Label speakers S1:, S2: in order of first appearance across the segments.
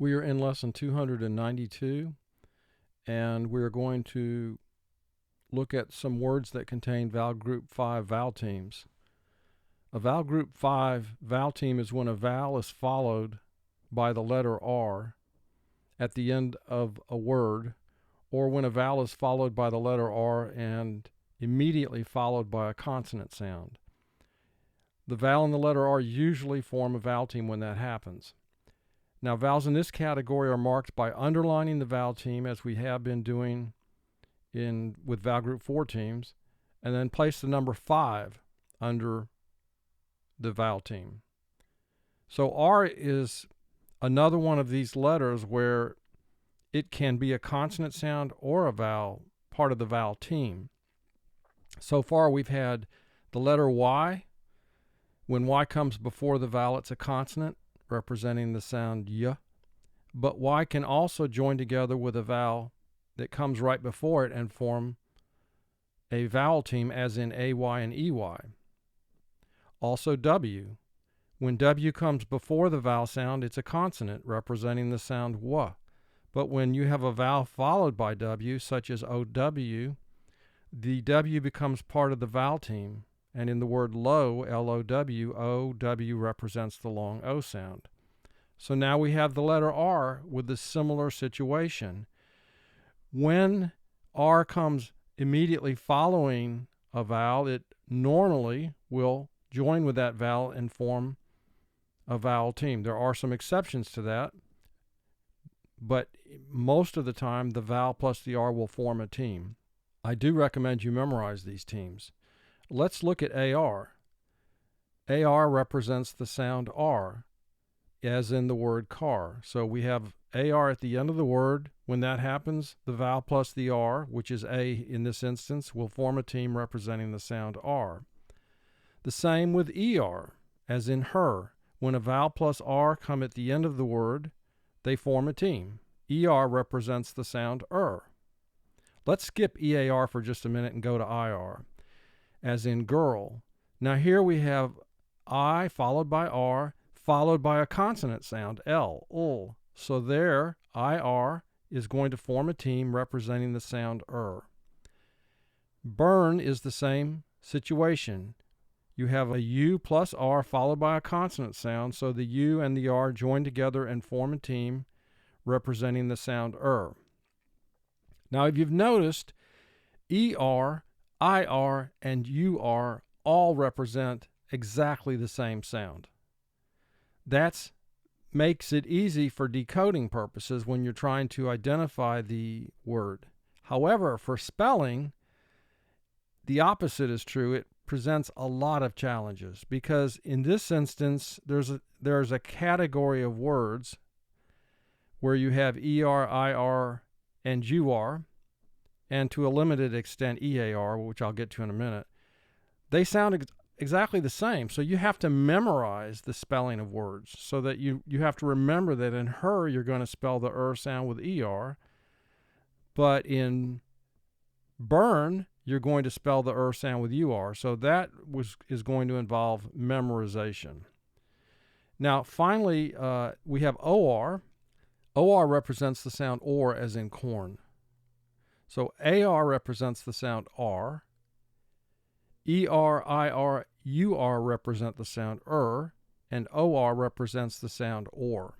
S1: We are in lesson 292, and we're going to look at some words that contain vowel group 5 vowel teams. A vowel group 5 vowel team is when a vowel is followed by the letter R at the end of a word, or when a vowel is followed by the letter R and immediately followed by a consonant sound. The vowel and the letter R usually form a vowel team when that happens. Now, vowels in this category are marked by underlining the vowel team, as we have been doing with vowel group 4 teams, and then place the number 5 under the vowel team. So R is another one of these letters where it can be a consonant sound or a vowel, part of the vowel team. So far we've had the letter Y. When Y comes before the vowel, it's a consonant representing the sound y, but Y can also join together with a vowel that comes right before it and form a vowel team, as in AY and EY. Also W. When W comes before the vowel sound, it's a consonant representing the sound W. But when you have a vowel followed by W, such as OW, the W becomes part of the vowel team. And in the word low, L-O-W, O-W represents the long O sound. So now we have the letter R with a similar situation. When R comes immediately following a vowel, it normally will join with that vowel and form a vowel team. There are some exceptions to that, but most of the time the vowel plus the R will form a team. I do recommend you memorize these teams. Let's look at AR. AR represents the sound R, as in the word car. So we have AR at the end of the word. When that happens, the vowel plus the R, which is A in this instance, will form a team representing the sound R. The same with ER, as in her. When a vowel plus R come at the end of the word, they form a team. ER represents the sound Let's skip EAR for just a minute and go to IR, as in girl. Now here we have I followed by R, followed by a consonant sound, L, ul. So there, IR is going to form a team representing the sound Bern is the same situation. You have a U plus R followed by a consonant sound, so the U and the R join together and form a team representing the sound Now, if you've noticed, ER, IR, and UR all represent exactly the same sound. That makes it easy for decoding purposes when you're trying to identify the word. However, for spelling, the opposite is true. It presents a lot of challenges because in this instance, there's a category of words where you have ER, IR, and UR, and to a limited extent EAR, which I'll get to in a minute. They sound exactly the same, so you have to memorize the spelling of words so that you have to remember that in her you're going to spell the sound with ER, but in bern you're going to spell the sound with UR. So that is going to involve memorization. Now finally we have OR. OR represents the sound OR, as in corn. So AR represents the sound R. ER, IR, UR represent the sound and OR represents the sound OR.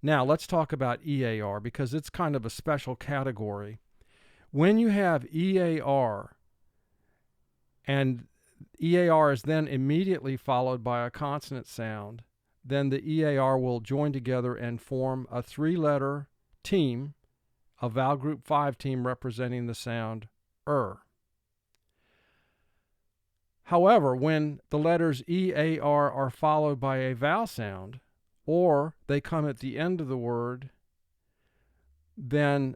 S1: Now let's talk about EAR because it's kind of a special category. When you have EAR and EAR is then immediately followed by a consonant sound, then the EAR will join together and form a 3-letter team, a vowel group 5 team representing the sound However, when the letters EAR are followed by a vowel sound, or they come at the end of the word, then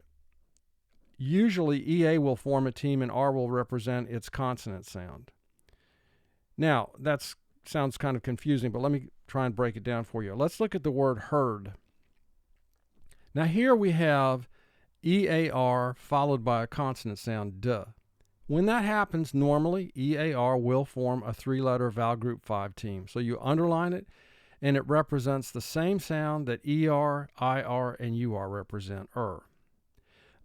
S1: usually EA will form a team and R will represent its consonant sound. Now, that sounds kind of confusing, but let me try and break it down for you. Let's look at the word herd. Now here we have EAR followed by a consonant sound, D. When that happens, normally EAR will form a 3-letter vowel group 5 team. So you underline it, and it represents the same sound that ER, IR, and UR represent,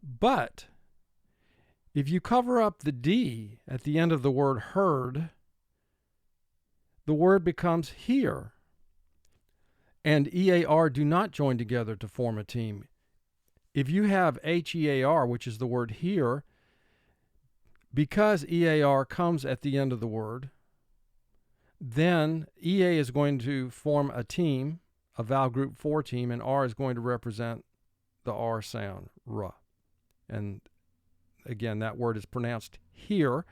S1: But if you cover up the D at the end of the word heard, the word becomes hear. And EAR do not join together to form a team. If you have HEAR, which is the word hear, because EAR comes at the end of the word, then EA is going to form a team, a vowel group 4 team, and R is going to represent the R sound, R. And again, that word is pronounced here,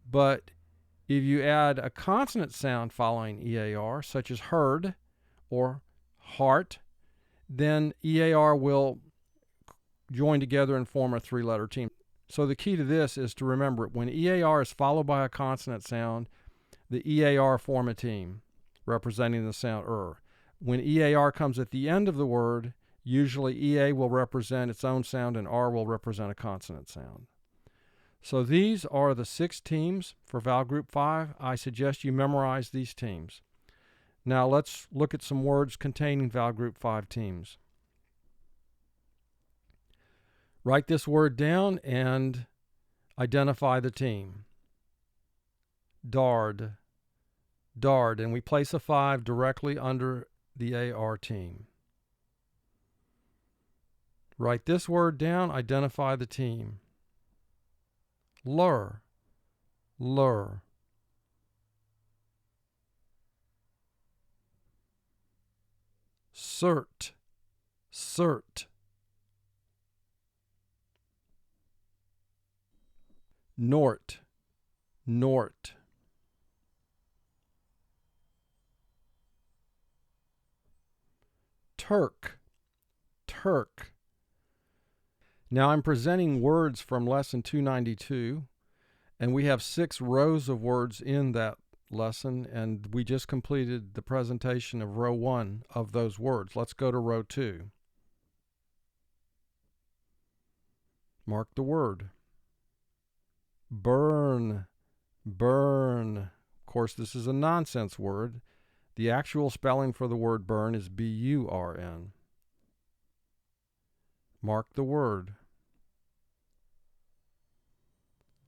S1: but if you add a consonant sound following EAR, such as heard or heart, then EAR will join together and form a 3-letter team. So the key to this is to remember it. When EAR is followed by a consonant sound, the EAR form a team representing the sound When EAR comes at the end of the word, usually EA will represent its own sound and R will represent a consonant sound. So these are the 6 teams for vowel group 5. I suggest you memorize these teams. Now let's look at some words containing vowel group 5 teams. Write this word down and identify the team. Dard, dard, and we place a 5 directly under the AR team. Write this word down, identify the team. Lur, lur. Cert, cert. Nort, nort. Tirk, tirk. Now I'm presenting words from lesson 292, and we have 6 rows of words in that lesson, and we just completed the presentation of row 1 of those words. Let's go to row 2. Mark the word. Bern, bern. Of course, this is a nonsense word. The actual spelling for the word bern is B-U-R-N. Mark the word.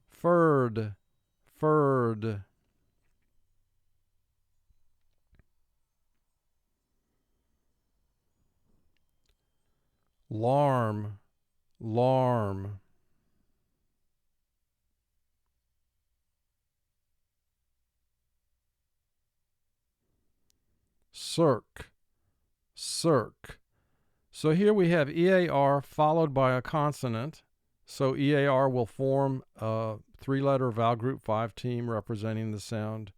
S1: Furred, furred. Larm, larm. Seark, seark. So here we have EAR followed by a consonant. So EAR will form a 3-letter vowel group 5 team representing the sound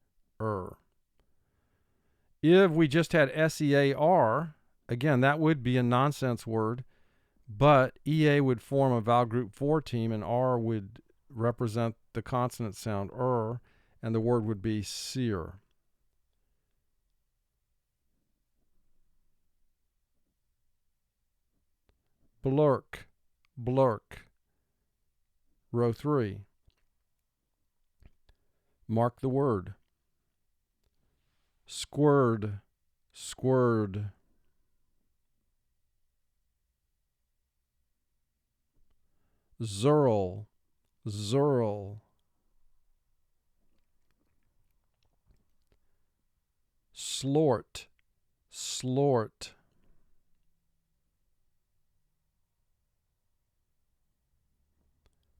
S1: If we just had SEAR, again, that would be a nonsense word, but EA would form a vowel group 4 team and R would represent the consonant sound and the word would be sear. Blurk, blurk. Row 3. Mark the word. Squird, squird. Zurl, zurl. Slort, slort.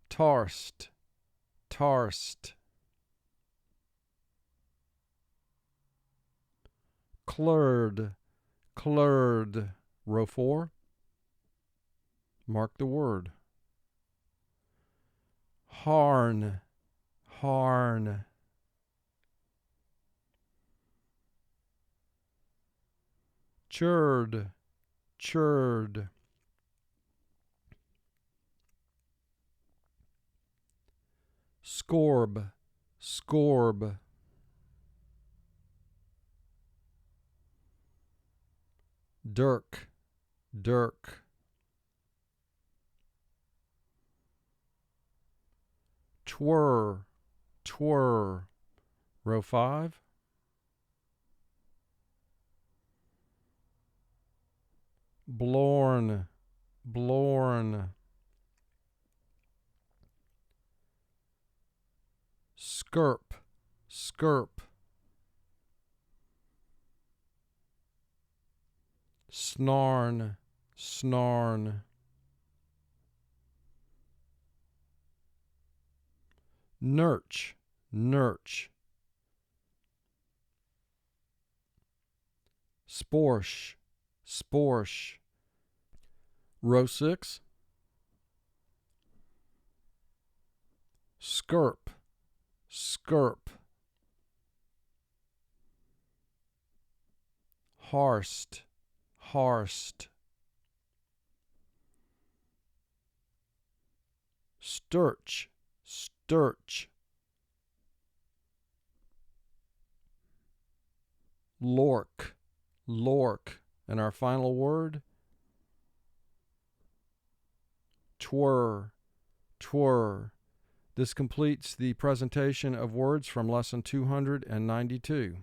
S1: Tarst, tarst. Clurd, clurd. Row 4. Mark the word. Harn, harn. Churd, churd. Scorb, scorb. Dirk, dirk. Twir, twir. Row 5. blorn, blorn. Skirp, skirp. Snarn, snarn. Nerch, nerch. Sporsh, sporsh. Row 6. Skirp, skirp. Harst, harst. Sturch, sturch. Lork, lork. And our final word, twir, twir. This completes the presentation of words from lesson 292.